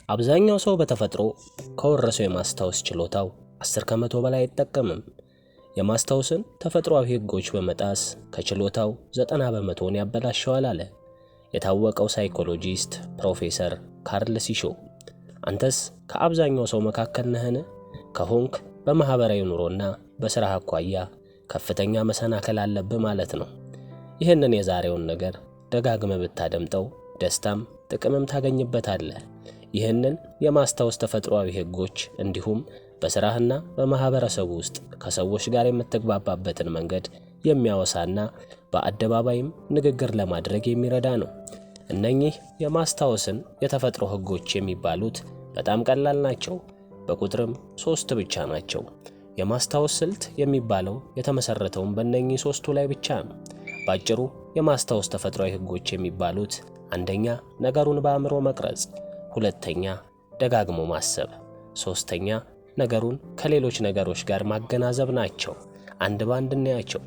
አብዛኛው ሰው በተፈጥሮ ከወረሰው የማስታወስ ችሎታው 10 ከመቶ በላይ አይጠቀምም። የማስታወስን ተፈጥሯዊ ህጎች በመጣስ ከችሎታው 90 በመቶን ያበላሸዋል አለ የታወቀው ሳይኮሎጂስት ፕሮፌሰር ካርል ሲሾ። አንተስ ከአብዛኛው ሰው መካከል ነህን? ከሆንክ በማህበራዊ ኑሮና በስራ አኳያ ከፍተኛ መሰናከል አለብህ ማለት ነው። ይህንን የዛሬውን ነገር ደጋግመህ ብታደምጠው ደስታም ጥቅምም ታገኝበታለህ። ይህንን የማስታወስ ተፈጥሯዊ ህጎች እንዲሁም በስራህና በማህበረሰቡ ውስጥ ከሰዎች ጋር የምትግባባበትን መንገድ የሚያወሳና በአደባባይም ንግግር ለማድረግ የሚረዳ ነው። እነኚህ የማስታወስን የተፈጥሮ ህጎች የሚባሉት በጣም ቀላል ናቸው። በቁጥርም 3 ብቻ ናቸው። የማስታወስ ስልት የሚባለው የተመሰረተውን በእነኚህ 3ቱ ላይ ብቻ ነው። ባጭሩ የማስታወስ ተፈጥሯዊ ህጎች የሚባሉት አንደኛ ነገሩን በአእምሮ መቅረጽ፣ ሁለተኛ ደጋግሞ ማሰብ፣ ሶስተኛ ነገሩን ከሌሎች ነገሮች ጋር ማገናዘብ ናቸው። አንድ ባንድ እናያቸው።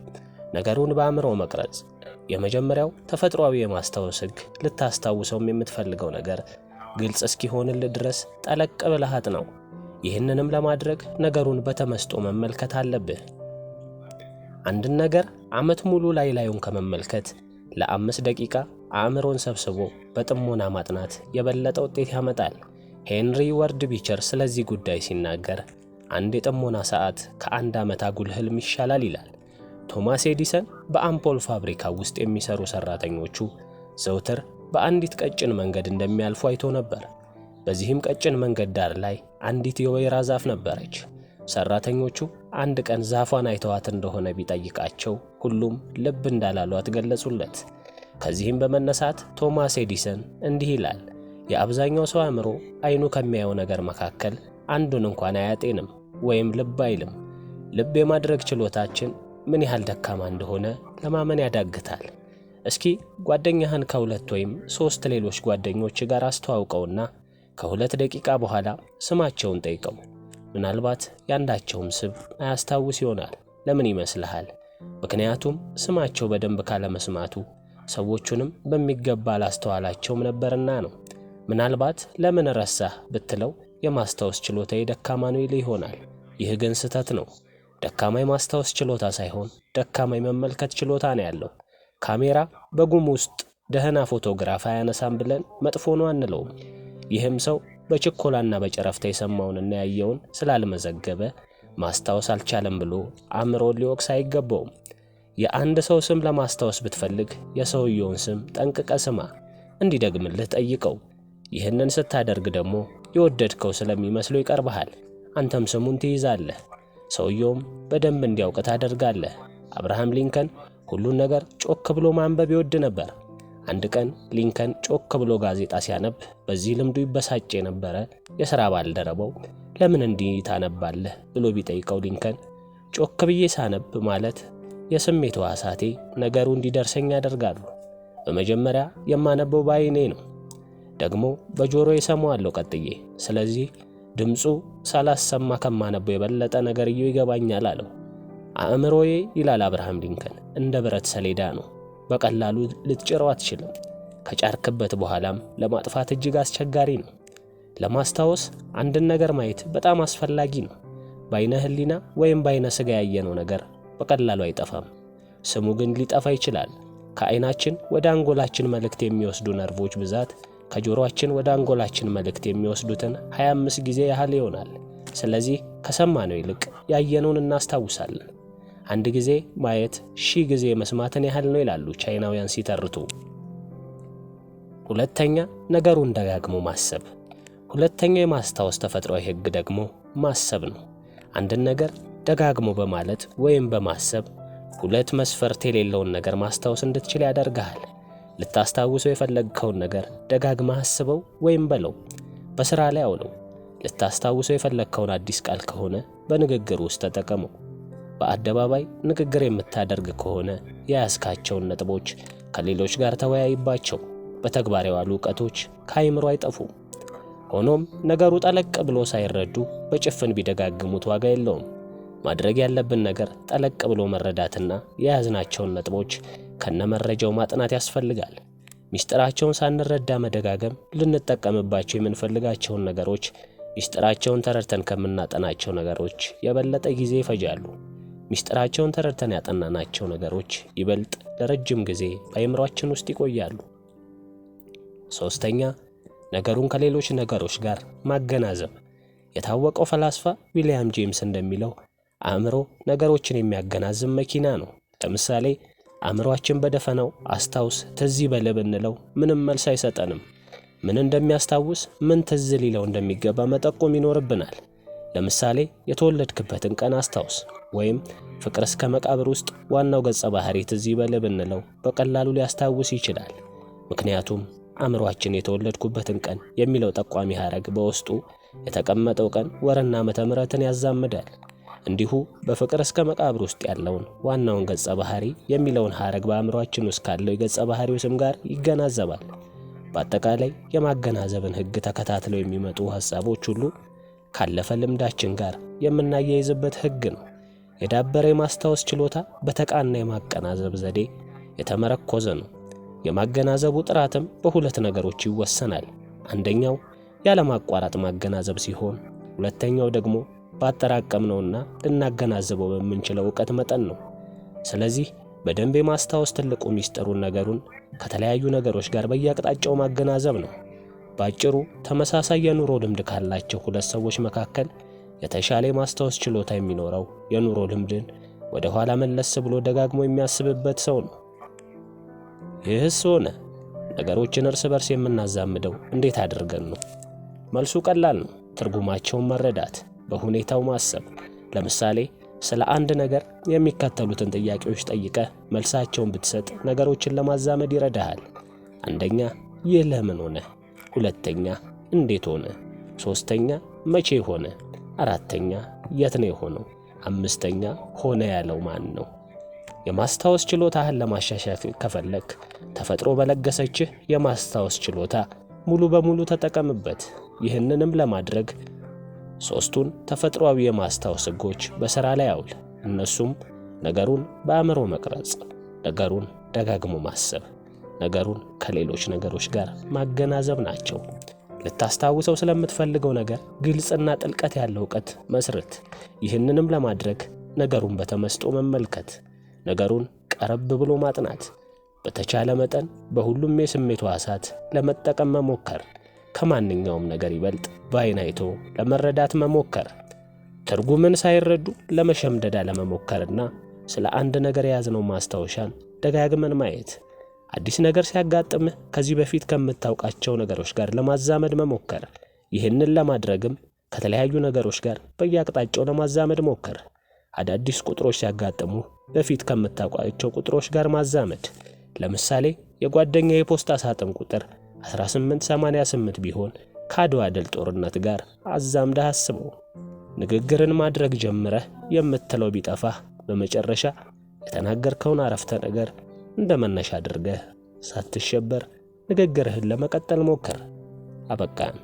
ነገሩን በአእምሮ መቅረጽ የመጀመሪያው ተፈጥሯዊ የማስታወስ ህግ ልታስታውሰውም የምትፈልገው ነገር ግልጽ እስኪሆንልህ ድረስ ጠለቅ ብለህ አጥናው። ይህንንም ለማድረግ ነገሩን በተመስጦ መመልከት አለብህ። አንድን ነገር ዓመት ሙሉ ላዩን ከመመልከት ለ5 ደቂቃ አእምሮን ሰብስቦ በጥሞና ማጥናት የበለጠ ውጤት ያመጣል። ሄንሪ ወርድ ቢቸር ስለዚህ ጉዳይ ሲናገር አንድ የጥሞና ሰዓት ከ1 ዓመት አጉል ህልም ይሻላል ይላል። ቶማስ ኤዲሰን በአምፖል ፋብሪካ ውስጥ የሚሰሩ ሰራተኞቹ ዘውትር በአንዲት ቀጭን መንገድ እንደሚያልፉ አይቶ ነበር። በዚህም ቀጭን መንገድ ዳር ላይ አንዲት የወይራ ዛፍ ነበረች። ሰራተኞቹ አንድ ቀን ዛፏን አይተዋት እንደሆነ ቢጠይቃቸው ሁሉም ልብ እንዳላሏት ገለጹለት። ከዚህም በመነሳት ቶማስ ኤዲሰን እንዲህ ይላል፣ የአብዛኛው ሰው አእምሮ አይኑ ከሚያየው ነገር መካከል አንዱን እንኳን አያጤንም ወይም ልብ አይልም። ልብ የማድረግ ችሎታችን ምን ያህል ደካማ እንደሆነ ለማመን ያዳግታል። እስኪ ጓደኛህን ከ2 ወይም 3 ሌሎች ጓደኞች ጋር አስተዋውቀውና ከ2 ደቂቃ በኋላ ስማቸውን ጠይቀው። ምናልባት ያንዳቸውም ስም አያስታውስ ይሆናል። ለምን ይመስልሃል? ምክንያቱም ስማቸው በደንብ ካለመስማቱ ሰዎቹንም በሚገባ አላስተዋላቸውም ነበርና ነው። ምናልባት ለምን ረሳህ ብትለው የማስታወስ ችሎታዬ ደካማ ነው ይልህ ይሆናል። ይህ ግን ስህተት ነው። ደካማ የማስታወስ ችሎታ ሳይሆን ደካማ የመመልከት ችሎታ ነው ያለው። ካሜራ በጉም ውስጥ ደህና ፎቶግራፍ አያነሳም ብለን መጥፎ ነው አንለውም። ይህም ሰው በችኮላና በጨረፍታ የሰማውንና ያየውን ስላልመዘገበ ማስታወስ አልቻለም ብሎ አእምሮን ሊወቅስ አይገባውም። የአንድ ሰው ስም ለማስታወስ ብትፈልግ የሰውየውን ስም ጠንቅቀ ስማ፣ እንዲደግምልህ ጠይቀው። ይህንን ስታደርግ ደግሞ የወደድከው ስለሚመስለው ይቀርብሃል። አንተም ስሙን ትይዛለህ፣ ሰውየውም በደንብ እንዲያውቅ ታደርጋለህ። አብርሃም ሊንከን ሁሉን ነገር ጮክ ብሎ ማንበብ ይወድ ነበር። አንድ ቀን ሊንከን ጮክ ብሎ ጋዜጣ ሲያነብ በዚህ ልምዱ ይበሳጭ የነበረ የሥራ ባልደረባው ለምን እንዲህ ታነባለህ ብሎ ቢጠይቀው ሊንከን ጮክ ብዬ ሳነብ ማለት የስሜት ሕዋሳቴ ነገሩ እንዲደርሰኝ ያደርጋሉ። በመጀመሪያ የማነበው በዓይኔ ነው፣ ደግሞ በጆሮዬ እሰማዋለሁ ቀጥዬ። ስለዚህ ድምፁ ሳላሰማ ከማነበው የበለጠ ነገርየው ይገባኛል አለው። አእምሮዬ ይላል አብርሃም ሊንከን እንደ ብረት ሰሌዳ ነው። በቀላሉ ልትጭረው አትችልም። ከጫርክበት በኋላም ለማጥፋት እጅግ አስቸጋሪ ነው። ለማስታወስ አንድን ነገር ማየት በጣም አስፈላጊ ነው። በዓይነ ህሊና ወይም በዓይነ ሥጋ ያየነው ነገር በቀላሉ አይጠፋም። ስሙ ግን ሊጠፋ ይችላል። ከዓይናችን ወደ አንጎላችን መልእክት የሚወስዱ ነርቮች ብዛት ከጆሮአችን ወደ አንጎላችን መልእክት የሚወስዱትን 25 ጊዜ ያህል ይሆናል። ስለዚህ ከሰማነው ይልቅ ያየነውን እናስታውሳለን። አንድ ጊዜ ማየት 1000 ጊዜ መስማትን ያህል ነው ይላሉ ቻይናውያን ሲተርቱ። ሁለተኛ ነገሩን ደጋግሞ ማሰብ። ሁለተኛው የማስታወስ ተፈጥሯዊ ህግ ደግሞ ማሰብ ነው። አንድን ነገር ደጋግሞ በማለት ወይም በማሰብ 2 መስፈርት የሌለውን ነገር ማስታወስ እንድትችል ያደርግሃል። ልታስታውሰው የፈለግከውን ነገር ደጋግመህ አስበው ወይም በለው፣ በሥራ ላይ አውለው። ልታስታውሰው የፈለግከውን አዲስ ቃል ከሆነ በንግግር ውስጥ ተጠቀመው። በአደባባይ ንግግር የምታደርግ ከሆነ የያዝካቸውን ነጥቦች ከሌሎች ጋር ተወያይባቸው። በተግባር የዋሉ ዕውቀቶች ከአይምሮ አይጠፉም። ሆኖም ነገሩ ጠለቅ ብሎ ሳይረዱ በጭፍን ቢደጋግሙት ዋጋ የለውም። ማድረግ ያለብን ነገር ጠለቅ ብሎ መረዳትና የያዝናቸውን ነጥቦች ከነመረጃው ማጥናት ያስፈልጋል። ሚስጥራቸውን ሳንረዳ መደጋገም ልንጠቀምባቸው የምንፈልጋቸውን ነገሮች ሚስጥራቸውን ተረድተን ከምናጠናቸው ነገሮች የበለጠ ጊዜ ይፈጃሉ። ሚስጥራቸውን ተረድተን ያጠናናቸው ነገሮች ይበልጥ ለረጅም ጊዜ በአእምሯችን ውስጥ ይቆያሉ። ሶስተኛ፣ ነገሩን ከሌሎች ነገሮች ጋር ማገናዘብ። የታወቀው ፈላስፋ ዊሊያም ጄምስ እንደሚለው አእምሮ ነገሮችን የሚያገናዝብ መኪና ነው። ለምሳሌ አእምሯችን በደፈናው አስታውስ፣ ትዝ ይበል ብንለው ምንም መልስ አይሰጠንም። ምን እንደሚያስታውስ፣ ምን ትዝ ሊለው እንደሚገባ መጠቆም ይኖርብናል። ለምሳሌ የተወለድክበትን ቀን አስታውስ ወይም ፍቅር እስከ መቃብር ውስጥ ዋናው ገጸ ባህሪ ትዝ ይበል ብንለው በቀላሉ ሊያስታውስ ይችላል። ምክንያቱም አእምሯችን የተወለድኩበትን ቀን የሚለው ጠቋሚ ሐረግ በውስጡ የተቀመጠው ቀን ወርና ዓመተ ምሕረትን ያዛምዳል። እንዲሁ በፍቅር እስከ መቃብር ውስጥ ያለውን ዋናውን ገጸ ባህሪ የሚለውን ሐረግ በአእምሯችን ውስጥ ካለው የገጸ ባህሪው ስም ጋር ይገናዘባል። በአጠቃላይ የማገናዘብን ሕግ ተከታትለው የሚመጡ ሐሳቦች ሁሉ ካለፈ ልምዳችን ጋር የምናያይዝበት ሕግ ነው። የዳበረ የማስታወስ ችሎታ በተቃና የማገናዘብ ዘዴ የተመረኮዘ ነው። የማገናዘቡ ጥራትም በሁለት ነገሮች ይወሰናል። አንደኛው ያለማቋረጥ ማገናዘብ ሲሆን፣ ሁለተኛው ደግሞ ባጠራቀምነውና ልናገናዝበው በምንችለው ዕውቀት መጠን ነው። ስለዚህ በደንብ የማስታወስ ትልቁ ሚስጥሩን ነገሩን ከተለያዩ ነገሮች ጋር በየአቅጣጫው ማገናዘብ ነው። ባጭሩ ተመሳሳይ የኑሮ ልምድ ካላቸው ሁለት ሰዎች መካከል የተሻለ የማስታወስ ችሎታ የሚኖረው የኑሮ ልምድን ወደ ኋላ መለስ ብሎ ደጋግሞ የሚያስብበት ሰው ነው። ይህስ ሆነ ነገሮችን እርስ በርስ የምናዛምደው እንዴት አድርገን ነው? መልሱ ቀላል ነው። ትርጉማቸውን መረዳት፣ በሁኔታው ማሰብ። ለምሳሌ ስለ አንድ ነገር የሚከተሉትን ጥያቄዎች ጠይቀህ መልሳቸውን ብትሰጥ ነገሮችን ለማዛመድ ይረዳሃል። አንደኛ፣ ይህ ለምን ሆነ? ሁለተኛ፣ እንዴት ሆነ? ሶስተኛ፣ መቼ ሆነ? አራተኛ፣ የት ነው የሆነው? አምስተኛ፣ ሆነ ያለው ማን ነው? የማስታወስ ችሎታህን ለማሻሻል ከፈለክ ተፈጥሮ በለገሰችህ የማስታወስ ችሎታ ሙሉ በሙሉ ተጠቀምበት። ይህንንም ለማድረግ ሶስቱን ተፈጥሯዊ የማስታወስ ሕጎች በሥራ ላይ አውል። እነሱም ነገሩን በአእምሮ መቅረጽ፣ ነገሩን ደጋግሞ ማሰብ፣ ነገሩን ከሌሎች ነገሮች ጋር ማገናዘብ ናቸው። ልታስታውሰው ስለምትፈልገው ነገር ግልጽና ጥልቀት ያለው ዕውቀት መስርት። ይህንንም ለማድረግ ነገሩን በተመስጦ መመልከት፣ ነገሩን ቀረብ ብሎ ማጥናት፣ በተቻለ መጠን በሁሉም የስሜት ሕዋሳት ለመጠቀም መሞከር፣ ከማንኛውም ነገር ይበልጥ በዓይን አይቶ ለመረዳት መሞከር፣ ትርጉምን ሳይረዱ ለመሸምደድ አለመሞከርና ስለ አንድ ነገር የያዝነው ማስታወሻን ደጋግመን ማየት፣ አዲስ ነገር ሲያጋጥምህ ከዚህ በፊት ከምታውቃቸው ነገሮች ጋር ለማዛመድ መሞከር። ይህንን ለማድረግም ከተለያዩ ነገሮች ጋር በየአቅጣጫው ለማዛመድ ሞክር። አዳዲስ ቁጥሮች ሲያጋጥሙ በፊት ከምታውቃቸው ቁጥሮች ጋር ማዛመድ። ለምሳሌ የጓደኛ የፖስታ ሳጥን ቁጥር 1888 ቢሆን ከአድዋ ድል ጦርነት ጋር አዛምደህ አስበው። ንግግርን ማድረግ ጀምረህ የምትለው ቢጠፋህ በመጨረሻ የተናገርከውን አረፍተ ነገር እንደ መነሻ አድርገህ ሳትሸበር ንግግርህን ለመቀጠል ሞክር። አበቃን።